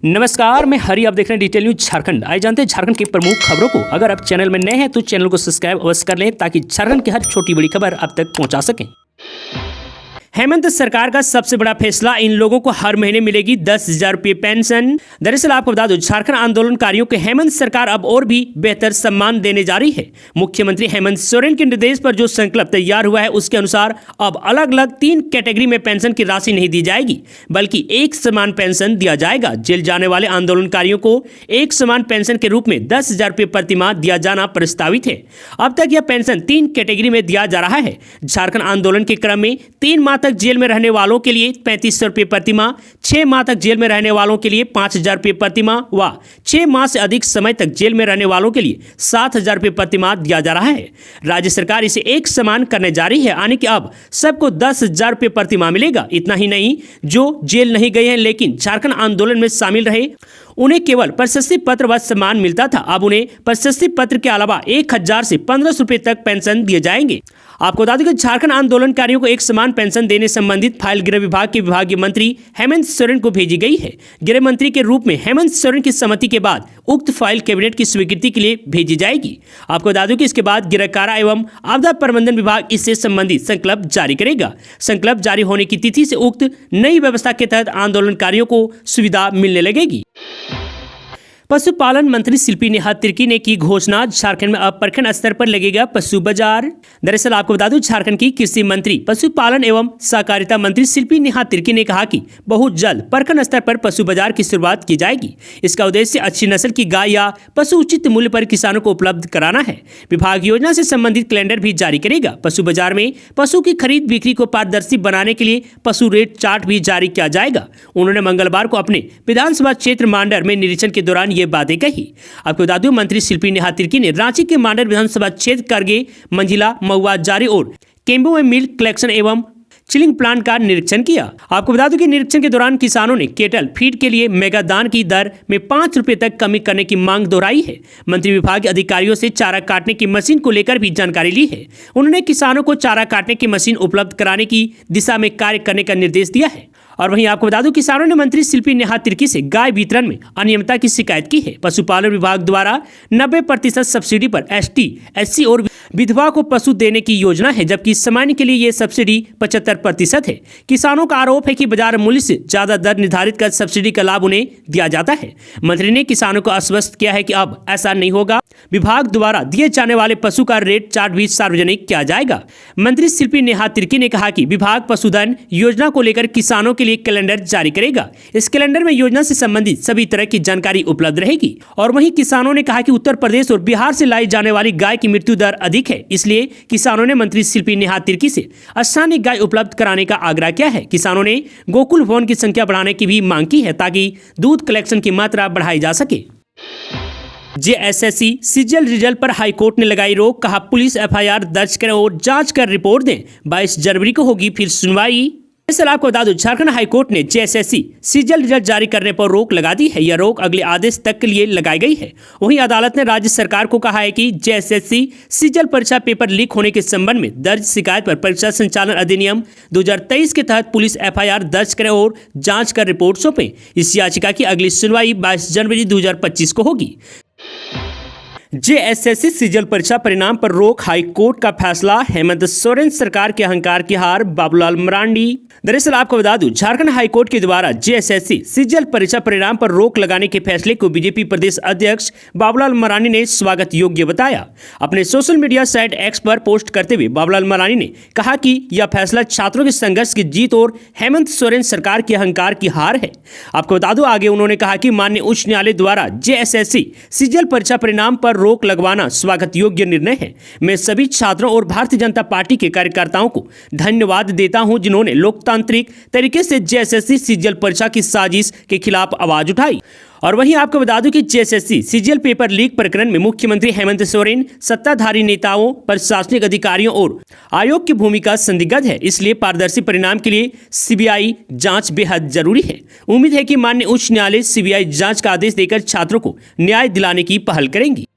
नमस्कार, मैं हरी। आप देख रहे हैं डिटेल न्यूज झारखंड। आइए जानते हैं झारखंड की प्रमुख खबरों को। अगर आप चैनल में नए हैं तो चैनल को सब्सक्राइब अवश्य कर लें ताकि झारखंड की हर छोटी बड़ी खबर आप तक पहुंचा सकें। हेमंत सरकार का सबसे बड़ा फैसला, इन लोगों को हर महीने मिलेगी 10,000 रुपये पेंशन। दरअसल आपको बता दो, झारखंड आंदोलनकारियों को हेमंत सरकार अब और भी बेहतर सम्मान देने जा रही है। मुख्यमंत्री हेमंत सोरेन के निर्देश पर जो संकल्प तैयार हुआ है उसके अनुसार अब अलग अलग 3 कैटेगरी में पेंशन की राशि नहीं दी जाएगी, बल्कि एक समान पेंशन दिया जाएगा। जेल जाने वाले आंदोलनकारियों को एक समान पेंशन के रूप में 10,000 रुपये प्रति माह दिया जाना प्रस्तावित है। अब तक यह पेंशन 3 कैटेगरी में दिया जा रहा है। झारखंड आंदोलन के क्रम में 3 माह तक जेल में रहने वालों के लिए 3500 रुपये प्रति माह, 6 माह तक जेल में रहने वालों के लिए 5,000 रुपये प्रति माह व 6 माह से अधिक समय तक जेल में रहने वालों के लिए 7,000 रुपये प्रति माह दिया जा रहा है। राज्य सरकार इसे एक समान करने जा रही है, यानी कि अब सबको 10,000 रुपये प्रति माह मिलेगा। इतना ही नहीं, जो जेल नहीं गए हैं लेकिन झारखंड आंदोलन में शामिल रहे, उन्हें केवल प्रशस्ति पत्र व सम्मान मिलता था। अब उन्हें प्रशस्ति पत्र के अलावा 1,000 से 1,500 रुपये तक पेंशन दिए जाएंगे। आपको बता दें कि झारखंड आंदोलनकारियों को एक समान पेंशन देने संबंधित फाइल गृह विभाग के विभागीय मंत्री हेमंत सोरेन को भेजी गई है। गृह मंत्री के रूप में हेमंत सोरेन की सहमति के बाद उक्त फाइल कैबिनेट की स्वीकृति के लिए भेजी जाएगी। आपको बता दूं कि इसके बाद गृह कारा एवं आपदा प्रबंधन विभाग इससे संबंधित संकल्प जारी करेगा। संकल्प जारी होने की तिथि से उक्त नई व्यवस्था के तहत आंदोलनकारियों को सुविधा मिलने लगेगी। पशुपालन मंत्री शिल्पी नेहा तिर्की ने की घोषणा, झारखंड में अब प्रखंड स्तर पर लगेगा पशु बाजार। दरअसल आपको बता दूं, झारखंड की कृषि मंत्री, पशुपालन एवं सहकारिता मंत्री शिल्पी नेहा तिर्की ने कहा कि बहुत जल्द प्रखंड स्तर पर पशु बाजार की शुरुआत की जाएगी। इसका उद्देश्य अच्छी नस्ल की गाय या पशु उचित मूल्य पर किसानों को उपलब्ध कराना है। विभाग योजना से संबंधित कैलेंडर भी जारी करेगा। पशु बाजार में पशु की खरीद बिक्री को पारदर्शी बनाने के लिए पशु रेट चार्ट भी जारी किया जाएगा। उन्होंने मंगलवार को अपने विधानसभा क्षेत्र मांडर में निरीक्षण के दौरान ये बातें कही। आपको बता दूं, मंत्री शिल्पी नेहा तिर्की ने रांची के मांडर विधानसभा क्षेत्र करगे, मंझिला, महुआ, जारी और केम्बो में मिल्क कलेक्शन एवं चिलिंग प्लांट का निरीक्षण किया। आपको बता दूं कि निरीक्षण के दौरान किसानों ने केटल फीड के लिए मेगा दान की दर में 5 रुपए तक कमी करने की मांग दोहराई है। मंत्री विभाग के अधिकारियों से चारा काटने की मशीन को लेकर भी जानकारी ली है। उन्होंने किसानों को चारा काटने की मशीन उपलब्ध कराने की दिशा में कार्य करने का निर्देश दिया है। और वहीं आपको बता दूं, किसानों ने मंत्री शिल्पी नेहा तिर्की से गाय वितरण में अनियमितता की शिकायत की है। पशुपालन विभाग द्वारा 90% सब्सिडी पर ST, SC और विधवा को पशु देने की योजना है, जबकि सामान्य के लिए ये सब्सिडी 75% है। किसानों का आरोप है कि बाजार मूल्य से ज्यादा दर निर्धारित कर सब्सिडी का लाभ उन्हें दिया जाता है। मंत्री ने किसानों को आश्वस्त किया है कि अब ऐसा नहीं होगा। विभाग द्वारा दिए जाने वाले पशु का रेट चार्ट भी सार्वजनिक किया जाएगा। मंत्री शिल्पी नेहा तिर्की ने कहा कि विभाग पशुधन योजना को लेकर किसानों के लिए कैलेंडर जारी करेगा। इस कैलेंडर में योजना से संबंधित सभी तरह की जानकारी उपलब्ध रहेगी। और वहीं किसानों ने कहा कि उत्तर प्रदेश और बिहार से लाई जाने वाली गाय की मृत्यु दर अधिक है, इसलिए किसानों ने मंत्री शिल्पी नेहा तिर्की से स्थानीय गाय उपलब्ध कराने का आग्रह किया है। किसानों ने गोकुल भवन की संख्या बढ़ाने की भी मांग की है ताकि दूध कलेक्शन की मात्रा बढ़ाई जा सके। JSSC सीजीएल रिजल्ट पर हाईकोर्ट ने लगाई रोक, कहा पुलिस FIR दर्ज करें और जांच कर रिपोर्ट दें। 22 जनवरी को होगी फिर सुनवाई। दरअसल आपको बता दूं, झारखंड हाईकोर्ट ने JSSC सीजीएल रिजल्ट जारी करने पर रोक लगा दी है। यह रोक अगले आदेश तक के लिए लगाई गई है। वहीं अदालत ने राज्य सरकार को कहा है कि JSSC सीजीएल परीक्षा पेपर लीक होने के संबंध में दर्ज शिकायत पर परीक्षा संचालन अधिनियम 2023 के तहत पुलिस FIR दर्ज करें और जांच कर रिपोर्ट सौंपे। इस याचिका की अगली सुनवाई 22 जनवरी 2025 को होगी। JSSC सीजीएल परीक्षा परिणाम पर रोक, हाईकोर्ट का फैसला, हेमंत सोरेन सरकार के अहंकार की हार, बाबूलाल मरांडी। दरअसल आपको बता दूं, झारखंड हाईकोर्ट के द्वारा JSSC सीजीएल परीक्षा परिणाम पर रोक लगाने के फैसले को बीजेपी प्रदेश अध्यक्ष बाबूलाल मरांडी ने स्वागत योग्य बताया। अपने सोशल मीडिया साइट X पर पोस्ट करते हुए बाबूलाल मरांडी ने कहा कि यह फैसला छात्रों के संघर्ष की जीत और हेमंत सोरेन सरकार के अहंकार की हार है। आपको बता दूं, आगे उन्होंने कहा कि माननीय उच्च न्यायालय द्वारा JSSC सीजीएल परीक्षा परिणाम पर रोक लगवाना स्वागत योग्य निर्णय है। मैं सभी छात्रों और भारतीय जनता पार्टी के कार्यकर्ताओं को धन्यवाद देता हूं, जिन्होंने लोकतांत्रिक तरीके से JSSC सीजीएल परीक्षा की साजिश के खिलाफ आवाज उठाई। और वहीं आपको बता दूं कि JSSC सीजीएल पेपर लीक प्रकरण में मुख्यमंत्री हेमंत सोरेन, सत्ताधारी नेताओं, प्रशासनिक अधिकारियों और आयोग की भूमिका संदिग्ध है। इसलिए पारदर्शी परिणाम के लिए CBI जांच बेहद जरूरी है। उम्मीद है कि माननीय उच्च न्यायालय CBI जांच का आदेश देकर छात्रों को न्याय दिलाने की पहल करेंगी।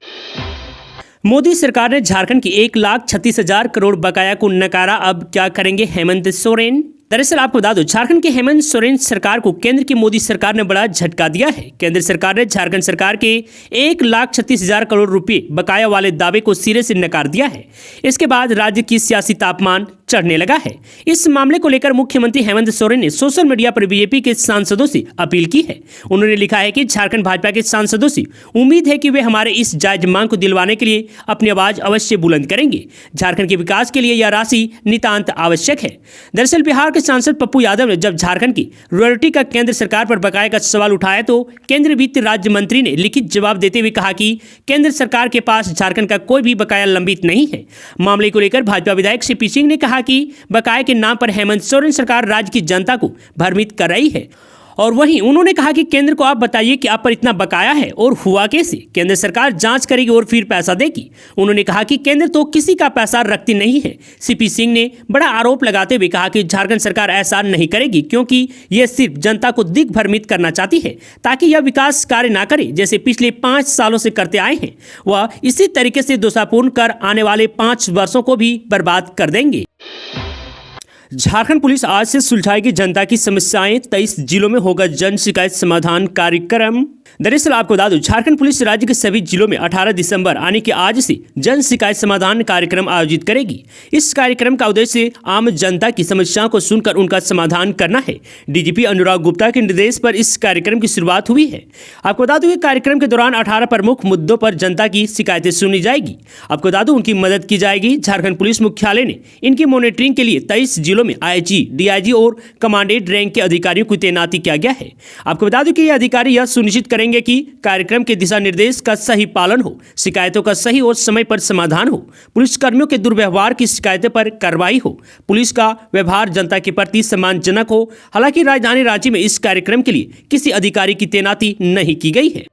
मोदी सरकार ने झारखंड की 1,36,000 करोड़ बकाया को नकारा। अब क्या करेंगे हेमंत सोरेन? दरअसल आपको बता दो, झारखंड के हेमंत सोरेन सरकार को केंद्र की मोदी सरकार ने बड़ा झटका दिया है। केंद्र सरकार ने झारखंड सरकार के 1,36,000 करोड़ रुपए बकाया वाले दावे को सिरे से नकार दिया है। इसके बाद राज्य की सियासी तापमान चढ़ने लगा है। इस मामले को लेकर मुख्यमंत्री हेमंत सोरेन ने सोशल मीडिया पर बीजेपी के सांसदों से अपील की है। उन्होंने लिखा है कि झारखंड भाजपा के सांसदों से उम्मीद है कि वे हमारे इस जायज मांग को दिलवाने के लिए अपनी आवाज अवश्य बुलंद करेंगे। झारखंड के विकास के लिए यह राशि नितांत आवश्यक है। दरअसल बिहार के सांसद पप्पू यादव ने जब झारखंड की रॉयल्टी का केंद्र सरकार पर बकाया का सवाल उठाया तो केंद्रीय वित्त राज्य मंत्री ने लिखित जवाब देते हुए कहा कि केंद्र सरकार के पास झारखंड का कोई भी बकाया लंबित नहीं है। मामले को लेकर भाजपा विधायक सीपी सिंह ने कहा कि बकाये के नाम पर हेमंत सोरेन सरकार राज्य की जनता को भ्रमित कर रही है। और वहीं उन्होंने कहा कि केंद्र को आप बताइए कि आप पर इतना बकाया है और हुआ कैसे। केंद्र सरकार जांच करेगी और फिर पैसा देगी। उन्होंने कहा कि केंद्र तो किसी का पैसा रखती नहीं है। सीपी सिंह ने बड़ा आरोप लगाते हुए कहा कि झारखंड सरकार ऐसा नहीं करेगी क्योंकि यह सिर्फ जनता को दिग्भ्रमित करना चाहती है ताकि यह विकास कार्य ना करे जैसे पिछले 5 सालों से करते आए हैं। वह इसी तरीके से दोषापूर्ण कर आने वाले 5 वर्षों को भी बर्बाद कर देंगे। झारखंड पुलिस आज से सुलझाएगी जनता की समस्याएं, 23 जिलों में होगा जन शिकायत समाधान कार्यक्रम। दरअसल आपको बता दूं, झारखंड पुलिस राज्य के सभी जिलों में 18 दिसंबर यानी कि आज से जन शिकायत समाधान कार्यक्रम आयोजित करेगी। इस कार्यक्रम का उद्देश्य आम जनता की समस्याओं को सुनकर उनका समाधान करना है। डीजीपी अनुराग गुप्ता के निर्देश पर इस कार्यक्रम की शुरुआत हुई है। आपको बता दूं कि कार्यक्रम के दौरान 18 प्रमुख मुद्दों पर जनता की शिकायतें सुनी जाएगी। आपको बता दूं उनकी मदद की जाएगी। झारखंड पुलिस मुख्यालय ने इनकी मॉनिटरिंग के लिए 23 जिलों में आईजी, डीआईजी और कमांडेंट रैंक के अधिकारियों की तैनाती किया गया है। आपको बता दूं कि ये अधिकारी यह सुनिश्चित करेंगे कि कार्यक्रम के दिशा निर्देश का सही पालन हो, शिकायतों का सही और समय पर समाधान हो, पुलिसकर्मियों के दुर्व्यवहार की शिकायतों पर कार्रवाई हो, पुलिस का व्यवहार जनता के प्रति सम्मानजनक हो। हालांकि राजधानी रांची में इस कार्यक्रम के लिए किसी अधिकारी की तैनाती नहीं की गई है।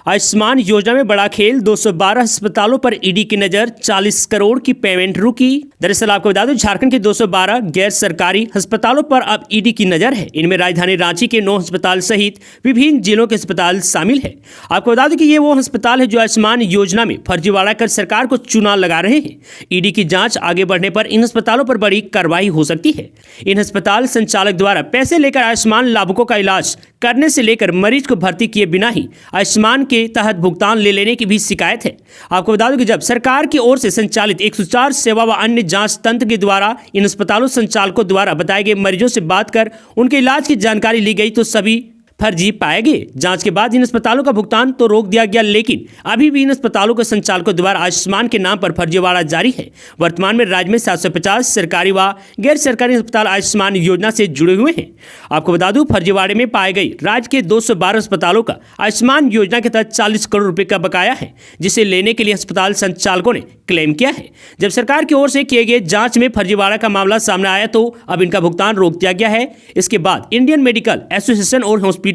आयुष्मान योजना में बड़ा खेल, 212 अस्पतालों पर ईडी की नजर, 40 करोड़ की पेमेंट रुकी। दरअसल आपको बता दें झारखंड के 212 गैर सरकारी अस्पतालों पर अब ईडी की नजर है। इनमें राजधानी रांची के 9 अस्पताल सहित विभिन्न जिलों के अस्पताल शामिल है। आपको बता दें कि ये वो अस्पताल है जो आयुष्मान योजना में फर्जीवाड़ा कर सरकार को चुना लगा रहे हैं। ईडी की जांच आगे बढ़ने पर इन अस्पतालों पर बड़ी कार्रवाई हो सकती है। इन अस्पताल संचालक द्वारा पैसे लेकर आयुष्मान लाभुकों का इलाज करने से लेकर मरीज को भर्ती किए बिना ही आयुष्मान के तहत भुगतान ले लेने की भी शिकायत है। आपको बता दूं कि जब सरकार की ओर से संचालित 104 सेवा व अन्य जांच तंत्र के द्वारा इन अस्पतालों संचालकों द्वारा बताए गए मरीजों से बात कर उनके इलाज की जानकारी ली गई तो सभी फर्जी पाए गए। जांच के बाद इन अस्पतालों का भुगतान तो रोक दिया गया, लेकिन अभी भी इन अस्पतालों के संचालकों द्वारा आयुष्मान के नाम पर फर्जीवाड़ा जारी है। वर्तमान में राज्य में 750 सरकारी व गैर सरकारी अस्पताल आयुष्मान योजना से जुड़े हुए हैं। आपको बता दूं फर्जीवाड़े में पाए गए राज्य के 212 अस्पतालों का आयुष्मान योजना के तहत 40 करोड़ रुपए का बकाया है, जिसे लेने के लिए अस्पताल संचालकों ने क्लेम किया है। जब सरकार की ओर से किए गए जांच में फर्जीवाड़ा का मामला सामने आया तो अब इनका भुगतान रोक दिया गया है। इसके बाद इंडियन मेडिकल एसोसिएशन और हॉस्पिटल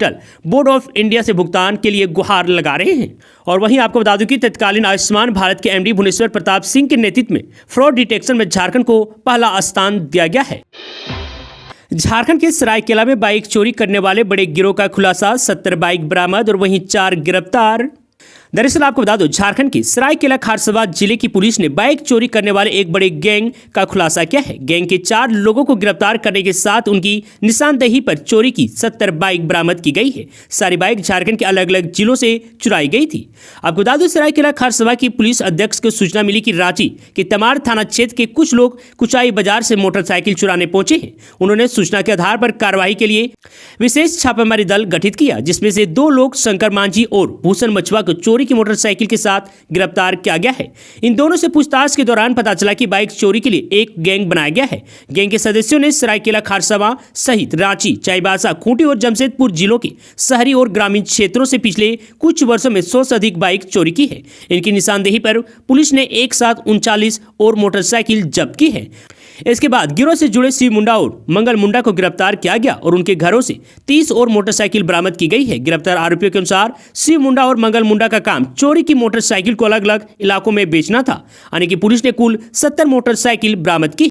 बोर्ड ऑफ इंडिया से भुगतान के लिए गुहार लगा रहे हैं। और वहीं आपको बता दूं कि तत्कालीन आयुष्मान भारत के एमडी भुवनेश्वर प्रताप सिंह के नेतृत्व में फ्रॉड डिटेक्शन में झारखंड को पहला स्थान दिया गया है। झारखंड के सरायकेला में बाइक चोरी करने वाले बड़े गिरोह का खुलासा, 70 बाइक बरामद और वहीं 4 गिरफ्तार। दरअसल आपको बता दो झारखंड की सरायकेला खारसबा जिले की पुलिस ने बाइक चोरी करने वाले एक बड़े गैंग का खुलासा किया है। गैंग के 4 लोगों को गिरफ्तार करने के साथ उनकी निशानदेही पर चोरी की 70 बाइक बरामद की गई है। सारी बाइक झारखंड के अलग अलग जिलों से चुराई गई थी। आपको बता दो सरायकेला खारसबा की पुलिस अध्यक्ष को सूचना मिली कि रांची के तमाड़ थाना क्षेत्र के कुछ लोग कुचाई बाजार से मोटरसाइकिल चुराने पहुंचे हैं। उन्होंने सूचना के आधार पर कार्रवाई के लिए विशेष छापेमारी दल गठित किया, जिसमें से 2 लोग शंकर मांझी और भूषण मछुआ को चोरी की मोटरसाइकिल के साथ गिरफ्तार किया गया है। इन दोनों से पूछताछ के दौरान पता चला कि बाइक चोरी के लिए एक गैंग बनाया गया है। गैंग के सदस्यों ने सरायकेला खारसबा सहित रांची, चाईबासा, खूंटी और जमशेदपुर जिलों के शहरी और ग्रामीण क्षेत्रों से पिछले कुछ वर्षों में 100 से अधिक बाइक चोरी की है। इनकी निशानदेही पर पुलिस ने एक साथ 39 और मोटरसाइकिल जब्त की है। इसके बाद गिरोह से जुड़े शिव मुंडा और मंगल मुंडा को गिरफ्तार किया गया और उनके घरों से 30 और मोटरसाइकिल बरामद की गई है। गिरफ्तार आरोपियों के अनुसार शिव मुंडा और मंगल मुंडा का काम चोरी की मोटरसाइकिल को अलग अलग इलाकों में बेचना था। यानी कि पुलिस ने कुल 70 मोटरसाइकिल बरामद की।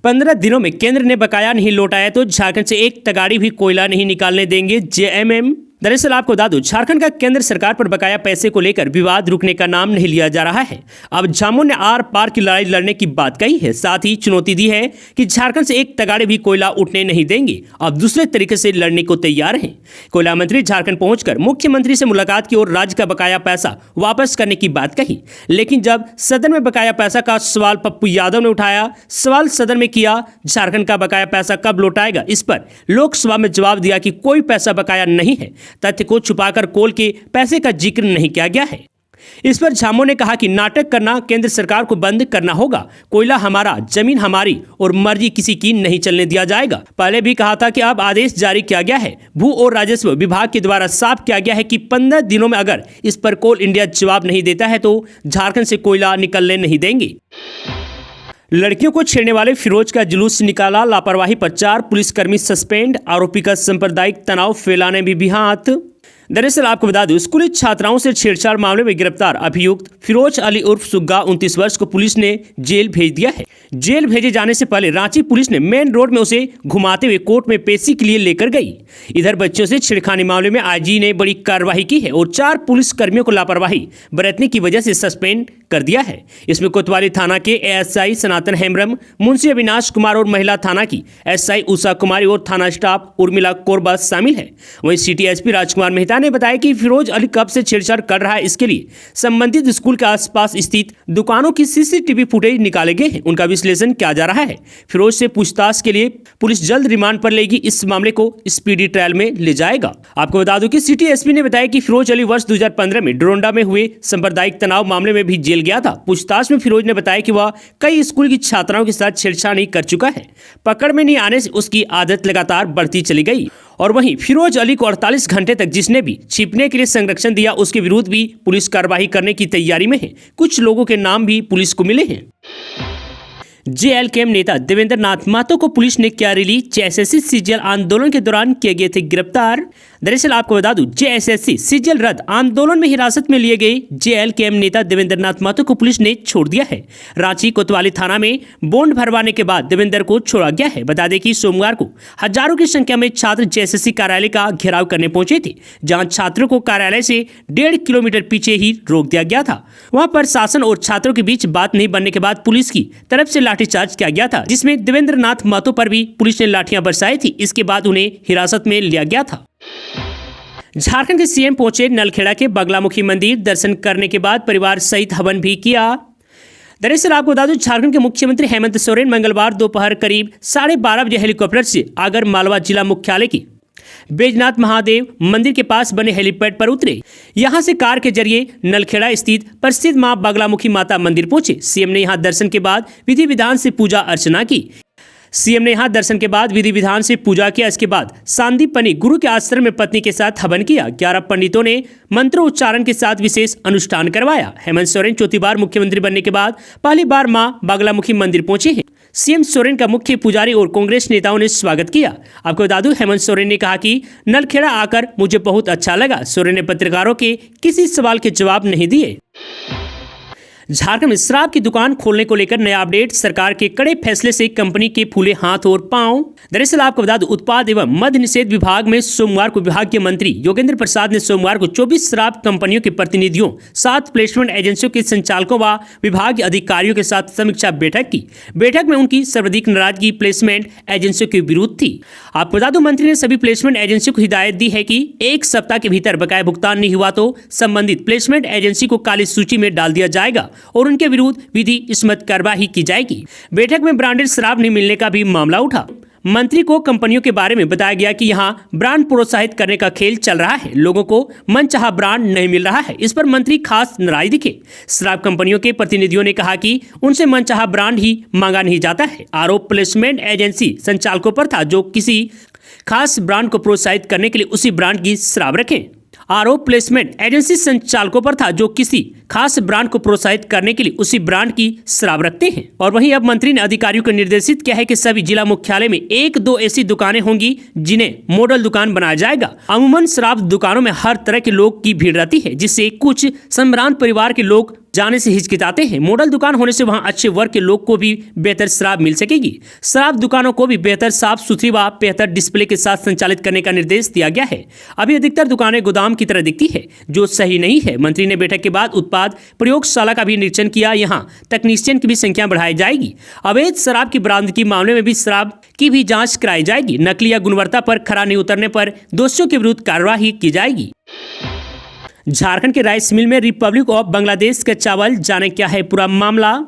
15 दिनों में केंद्र ने बकाया नहीं लौटाया तो झारखंड से एक तगाड़ी भी कोयला नहीं निकालने देंगे जेएमएम। दरअसल आपको बता दूं, झारखंड का केंद्र सरकार पर बकाया पैसे को लेकर विवाद रुकने का नाम नहीं लिया जा रहा है। अब झामुमो ने आर पार की लड़ाई लड़ने की बात कही है, साथ ही चुनौती दी है कि झारखंड से एक तगाड़े भी कोयला उठने नहीं देंगे। अब दूसरे तरीके से लड़ने को तैयार हैं। कोयला मंत्री झारखंड पहुंचकर मुख्यमंत्री से मुलाकात की और राज्य का बकाया पैसा वापस करने की बात कही, लेकिन जब सदन में बकाया पैसा का सवाल पप्पू यादव ने उठाया, सवाल सदन में किया, झारखंड का बकाया पैसा कब लौटाएगा, इस पर लोकसभा में जवाब दिया कि कोई पैसा बकाया नहीं है। तथ्य को छुपाकर कोल के पैसे का जिक्र नहीं किया गया है। इस पर झामुमो ने कहा कि नाटक करना केंद्र सरकार को बंद करना होगा। कोयला हमारा, जमीन हमारी और मर्जी किसी की नहीं चलने दिया जाएगा। पहले भी कहा था कि अब आदेश जारी किया गया है। भू और राजस्व विभाग के द्वारा साफ किया गया है कि 15 दिनों में अगर इस पर कोल इंडिया जवाब नहीं देता है तो झारखंड से कोयला निकलने नहीं देंगे। लड़कियों को छेड़ने वाले फिरोज का जुलूस निकाला, लापरवाही पर 4 पुलिसकर्मी सस्पेंड, आरोपी का सांप्रदायिक तनाव फैलाने में भी हाथ। दरअसल आपको बता दूं, स्कूली छात्राओं से छेड़छाड़ मामले में गिरफ्तार अभियुक्त फिरोज अली उर्फ सुग्गा 29 वर्ष को पुलिस ने जेल भेज दिया है। जेल भेजे जाने से पहले रांची पुलिस ने मेन रोड में उसे घुमाते हुए कोर्ट में पेशी के लिए लेकर गई। इधर बच्चों से छेड़खानी मामले में आईजी ने बड़ी कार्रवाई की है और 4 पुलिसकर्मियों को लापरवाही बरतने की वजह से सस्पेंड कर दिया है। इसमें कोतवाली थाना के एएसआई सनातन हेम्ब्रम, मुंशी अविनाश कुमार और महिला थाना की एसआई उषा कुमारी और थाना स्टाफ उर्मिला कोरबा शामिल है। वहीं सिटी एसपी राजकुमार मेहता ने बताया कि फिरोज अली कब से छेड़छाड़ कर रहा है, इसके लिए संबंधित स्कूल के आसपास स्थित दुकानों की सीसीटीवी फुटेज निकाले गए हैं। उनका विश्लेषण किया जा रहा है। फिरोज से पूछताछ के लिए पुलिस जल्द रिमांड पर लेगी। इस मामले को स्पीडी ट्रायल में ले जाएगा। आपको बता दूं कि सिटी एसपी ने बताया कि फिरोज अली वर्ष 2015 में डोरंडा में हुए सांप्रदायिक तनाव मामले में भी जेल गया था। पूछताछ में फिरोज ने बताया कि वह कई स्कूल की छात्राओं के साथ छेड़छाड़ कर चुका है। पकड़ में नहीं आने से उसकी आदत लगातार बढ़ती चली गई। और वहीं फिरोज अली को 48 घंटे तक जिसने भी छिपने के लिए संरक्षण दिया, उसके विरुद्ध भी पुलिस कार्रवाई करने की तैयारी में है। कुछ लोगों के नाम भी पुलिस को मिले हैं। जेएलकेएम नेता देवेंद्र नाथ महतो को पुलिस ने किया रिलीज। जेएसएससी सीजीएल आंदोलन के दौरान किए गए थे गिरफ्तार। दरअसल आपको बता दूं, जेएसएससी सीजीएल रद्द आंदोलन में हिरासत में लिए गए जेएलकेएम नेता देवेंद्र नाथ महतो को पुलिस ने छोड़ दिया है। रांची कोतवाली थाना में बॉन्ड भरवाने के बाद देवेंद्र को छोड़ा गया है। बता दें कि सोमवार को हजारों की संख्या में छात्र जेएसएससी कार्यालय का घेराव करने पहुंचे थे, जहां छात्रों को कार्यालय से 1.5 किलोमीटर पीछे ही रोक दिया गया था। वहां पर शासन और छात्रों के बीच बात नहीं बनने के बाद पुलिस की तरफ से लाठीचार्ज किया गया था, जिसमें देवेंद्र नाथ महतो पर भी पुलिस ने लाठियां बरसाई थी। इसके बाद उन्हें हिरासत में लिया गया था। झारखंड के सीएम पहुंचे नलखेड़ा के बगलामुखी मंदिर। दर्शन करने के बाद परिवार सहित हवन भी किया। दरअसल आपको बता दूं, झारखंड के मुख्यमंत्री हेमंत सोरेन मंगलवार दोपहर करीब 12:30 बजे हेलीकॉप्टर से आगर मालवा जिला मुख्यालय की बैजनाथ महादेव मंदिर के पास बने हेलीपैड पर उतरे। यहां से कार के जरिए नलखेड़ा स्थित प्रसिद्ध मां बगलामुखी माता मंदिर पहुंचे। सीएम ने यहां दर्शन के बाद विधि विधान से पूजा अर्चना की। सीएम ने यहां दर्शन के बाद विधि विधान से पूजा किया। इसके बाद सांदीपनी गुरु के आश्रम में पत्नी के साथ हवन किया। 11 पंडितों ने मंत्रोच्चारण के साथ विशेष अनुष्ठान करवाया। हेमंत सोरेन चौथी बार मुख्यमंत्री बनने के बाद पहली बार मां बगलामुखी मंदिर पहुंचे हैं। सीएम सोरेन का मुख्य पुजारी और कांग्रेस नेताओं ने स्वागत किया। आपको बता दूं, हेमंत सोरेन ने कहा कि नलखेड़ा आकर मुझे बहुत अच्छा लगा। सोरेन ने पत्रकारों के किसी सवाल के जवाब नहीं दिए। झारखंड में शराब की दुकान खोलने को लेकर नया अपडेट। सरकार के कड़े फैसले से कंपनी के फूले हाथ और पांव। दरअसल आपको बता दूं, उत्पाद एवं मद्य निषेध विभाग में सोमवार को विभाग के मंत्री योगेंद्र प्रसाद ने सोमवार को 24 शराब कंपनियों के प्रतिनिधियों, 7 प्लेसमेंट एजेंसियों के संचालकों व विभाग के अधिकारियों के साथ समीक्षा बैठक की। बैठक में उनकी सर्वाधिक नाराजगी प्लेसमेंट एजेंसियों के विरुद्ध थी। आपको बता दूं, मंत्री ने सभी प्लेसमेंट एजेंसियों को हिदायत दी है कि 1 सप्ताह के भीतर बकाया भुगतान नहीं हुआ तो संबंधित प्लेसमेंट एजेंसी को काली सूची में डाल दिया जाएगा और उनके विरुद्ध विधि सम्मत कार्रवाई की जाएगी। बैठक में ब्रांडेड शराब नहीं मिलने का भी मामला उठा। मंत्री को कंपनियों के बारे में बताया गया कि यहां ब्रांड प्रोत्साहित करने का खेल चल रहा है, लोगों को मनचाहा ब्रांड नहीं मिल रहा है। इस पर मंत्री खास नाराज दिखे। शराब कंपनियों के प्रतिनिधियों ने कहा कि उनसे मनचाहा ब्रांड ही मांगा नहीं जाता है। आरोप प्लेसमेंट एजेंसी संचालकों पर था, जो किसी खास ब्रांड को प्रोत्साहित करने के लिए उसी ब्रांड की शराब रखें। आरोप प्लेसमेंट एजेंसी संचालकों पर था, जो किसी खास ब्रांड को प्रोत्साहित करने के लिए उसी ब्रांड की शराब रखते हैं। और वहीं अब मंत्री ने अधिकारियों को निर्देशित किया है कि सभी जिला मुख्यालय में 1-2 ऐसी दुकानें होंगी जिन्हें मॉडल दुकान बनाया जाएगा। अमूमन शराब दुकानों में हर तरह के लोग की भीड़ रहती है, जिससे कुछ संभ्रांत परिवार के लोग जाने से हिचकिचाते हैं। मॉडल दुकान होने से वहां अच्छे वर्ग के लोग को भी बेहतर शराब मिल सकेगी। शराब दुकानों को भी बेहतर साफ सुथरी व बेहतर डिस्प्ले के साथ संचालित करने का निर्देश दिया गया है। अभी अधिकतर दुकानें गोदाम की तरह दिखती है, जो सही नहीं है। मंत्री ने बैठक के बाद उत्पाद प्रयोगशाला का भी निरीक्षण किया। यहाँ तकनीशियन की भी संख्या बढ़ाई जाएगी। अवैध शराब की बरामदगी मामले में भी शराब की भी जांच कराई जाएगी। नकली या गुणवत्ता पर खरा नहीं उतरने पर दोषियों के विरुद्ध कार्रवाई की जाएगी। झारखंड के राइस मिल में रिपब्लिक ऑफ बांग्लादेश का चावल, जाने क्या है पूरा मामला।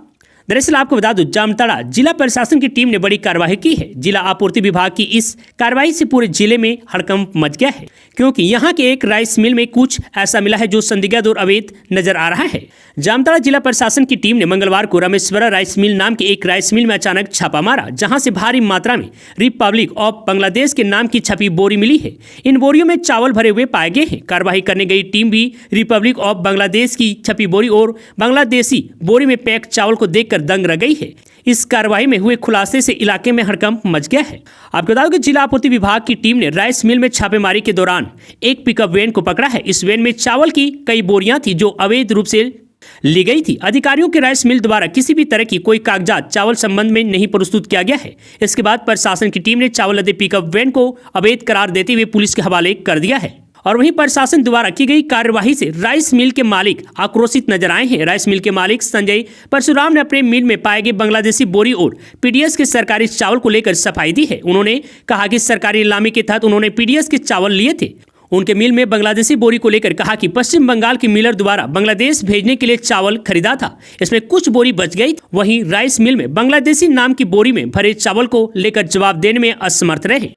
दरअसल आपको बता दूं, जामताड़ा जिला प्रशासन की टीम ने बड़ी कार्रवाई की है। जिला आपूर्ति विभाग की इस कार्रवाई से पूरे जिले में हड़कंप मच गया है, क्योंकि यहां के एक राइस मिल में कुछ ऐसा मिला है जो संदिग्ध और अवैध नजर आ रहा है। जामताड़ा जिला प्रशासन की टीम ने मंगलवार को रामेश्वरा राइस मिल नाम के एक राइस मिल में अचानक छापा मारा, जहां से भारी मात्रा में रिपब्लिक ऑफ बांग्लादेश के नाम की छपी बोरी मिली है। इन बोरियों में चावल भरे हुए पाए गए हैं। कार्रवाई करने गई टीम भी रिपब्लिक ऑफ बांग्लादेश की छपी बोरी और बांग्लादेशी बोरी में पैक चावल को देखकर दंग रह गई है। इस कार्रवाई में हुए खुलासे से इलाके में हड़कंप मच गया है। आपको बता दूं कि जिला आपूर्ति विभाग की टीम ने राइस मिल में छापेमारी के दौरान एक पिकअप वैन को पकड़ा है। इस वैन में चावल की कई बोरियां थी जो अवैध रूप से ली गई थी। अधिकारियों के राइस मिल द्वारा किसी भी तरह की कोई कागजात चावल संबंध में नहीं प्रस्तुत किया गया है। इसके बाद प्रशासन की टीम ने चावल लदे पिकअप वैन को अवैध करार देते हुए पुलिस के हवाले कर दिया है। और वहीं प्रशासन द्वारा की गई कार्यवाही से राइस मिल के मालिक आक्रोशित नजर आए हैं। राइस मिल के मालिक संजय परशुराम ने अपने मिल में पाए गए बांग्लादेशी बोरी और पीडीएस के सरकारी चावल को लेकर सफाई दी है। उन्होंने कहा कि सरकारी नीलामी के तहत उन्होंने पीडीएस के चावल लिए थे। उनके मिल में बांग्लादेशी बोरी को लेकर कहा कि पश्चिम बंगाल के मिलर द्वारा बांग्लादेश भेजने के लिए चावल खरीदा था, इसमें कुछ बोरी बच गई। वहीं राइस मिल में बांग्लादेशी नाम की बोरी में भरे चावल को लेकर जवाब देने में असमर्थ रहे।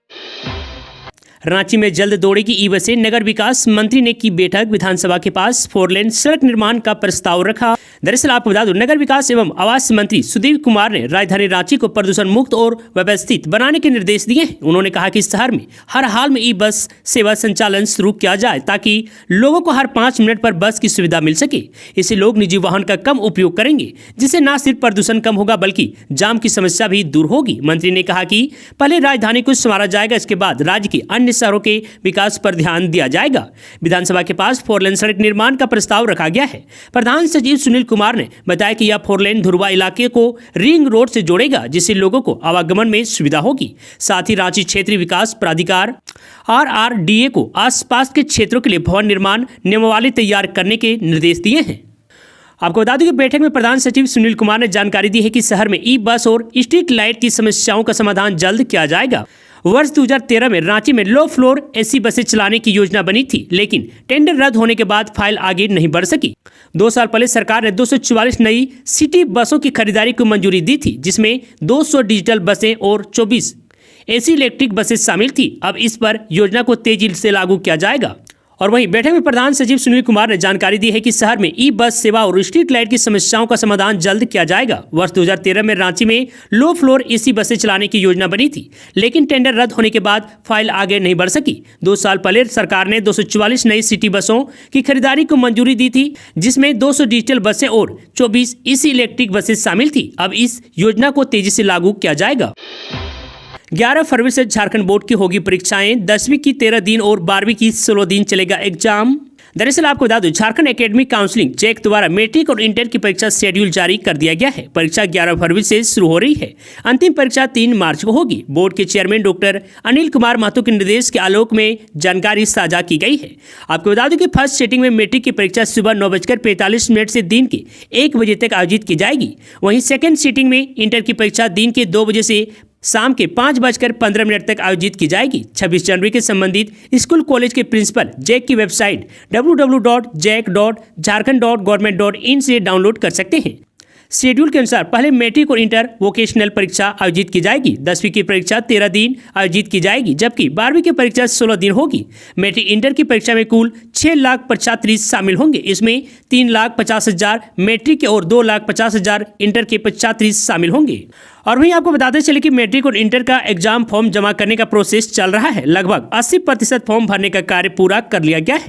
रांची में जल्द दौड़ेगी ई बसें, नगर विकास मंत्री ने की बैठक। विधानसभा के पास 4 लेन सड़क निर्माण का प्रस्ताव रखा। दरअसल आपको बता दूं, नगर विकास एवं आवास मंत्री सुदीप कुमार ने राजधानी रांची को प्रदूषण मुक्त और व्यवस्थित बनाने के निर्देश दिए हैं। उन्होंने कहा कि शहर में हर हाल में ई बस सेवा संचालन शुरू किया जाए, ताकि लोगों को हर 5 मिनट पर बस की सुविधा मिल सके। इससे लोग निजी वाहन का कम उपयोग करेंगे, जिससे न सिर्फ प्रदूषण कम होगा बल्कि जाम की समस्या भी दूर होगी। मंत्री ने कहा कि पहले राजधानी को संवारा जाएगा, इसके बाद राज्य के अन्य शहरों के विकास पर ध्यान दिया जाएगा। विधानसभा के पास 4 लेन सड़क निर्माण का प्रस्ताव रखा गया है। प्रधान सचिव सुनील कुमार ने बताया कि यह 4 लेन धुरवा इलाके को रिंग रोड से जोड़ेगा, जिससे लोगों को आवागमन में सुविधा होगी। साथ ही रांची क्षेत्रीय विकास प्राधिकार RRDA को आसपास के क्षेत्रों के लिए भवन निर्माण नियमावली तैयार करने के निर्देश दिए हैं। आपको बता दूं कि बैठक में प्रधान सचिव सुनील कुमार ने जानकारी दी है कि शहर में ई बस और स्ट्रीट लाइट की समस्याओं का समाधान जल्द किया जाएगा। वर्ष 2013 में रांची में लो फ्लोर एसी बसें चलाने की योजना बनी थी, लेकिन टेंडर रद्द होने के बाद फाइल आगे नहीं बढ़ सकी। 2 साल पहले सरकार ने 244 नई सिटी बसों की खरीदारी को मंजूरी दी थी, जिसमें 200 डिजिटल बसें और 24 एसी इलेक्ट्रिक बसें शामिल थी। अब इस पर योजना को तेजी से लागू किया जाएगा। और वहीं बैठक में प्रधान सचिव सुनील कुमार ने जानकारी दी है कि शहर में ई बस सेवा और स्ट्रीट लाइट की समस्याओं का समाधान जल्द किया जाएगा। वर्ष 2013 में रांची में लो फ्लोर एसी बसें चलाने की योजना बनी थी, लेकिन टेंडर रद्द होने के बाद फाइल आगे नहीं बढ़ सकी। 2 साल पहले सरकार ने 244 नई सिटी बसों की खरीदारी को मंजूरी दी थी, जिसमें 200 डिजिटल बसें और 24 एसी इलेक्ट्रिक बसें शामिल थी। अब इस योजना को तेजी से लागू किया जाएगा। 11 फरवरी से झारखंड बोर्ड की होगी परीक्षाएं। 10वीं की 13 दिन और 12वीं की 16 दिन चलेगा एग्जाम। दरअसल आपको बता दूं, झारखंड एकेडमिक काउंसिलिंग जैक द्वारा मैट्रिक और इंटर की परीक्षा शेड्यूल जारी कर दिया गया है। परीक्षा 11 फरवरी से शुरू हो रही है। अंतिम परीक्षा 3 मार्च को होगी। बोर्ड के चेयरमैन डॉक्टर अनिल कुमार महतो के निर्देश के आलोक में जानकारी साझा की गई है। आपको बता दूं कि फर्स्ट सेटिंग में मैट्रिक की परीक्षा सुबह 9:45 से दिन के 1 बजे तक आयोजित की जाएगी। वहीं सेकेंड सीटिंग में इंटर की परीक्षा दिन के 2 बजे से शाम के 5:15 तक आयोजित की जाएगी। 26 जनवरी के संबंधित स्कूल कॉलेज के प्रिंसिपल जैक की वेबसाइट www.jack.jharkhand.government.in से डाउनलोड कर सकते हैं। शेड्यूल के अनुसार पहले मैट्रिक और इंटर वोकेशनल परीक्षा आयोजित की जाएगी। 10वीं की परीक्षा 13 दिन आयोजित की जाएगी, जबकि 12वीं की परीक्षा 16 दिन होगी। मैट्रिक इंटर की परीक्षा में कुल 6 लाख छात्र शामिल होंगे। इसमें 3,50,000 मैट्रिक के और 2,50,000 इंटर के छात्र शामिल होंगे। और वहीं आपको बताते चले कि मैट्रिक और इंटर का एग्जाम फॉर्म जमा करने का प्रोसेस चल रहा है। लगभग 80% फॉर्म भरने का कार्य पूरा कर लिया गया है।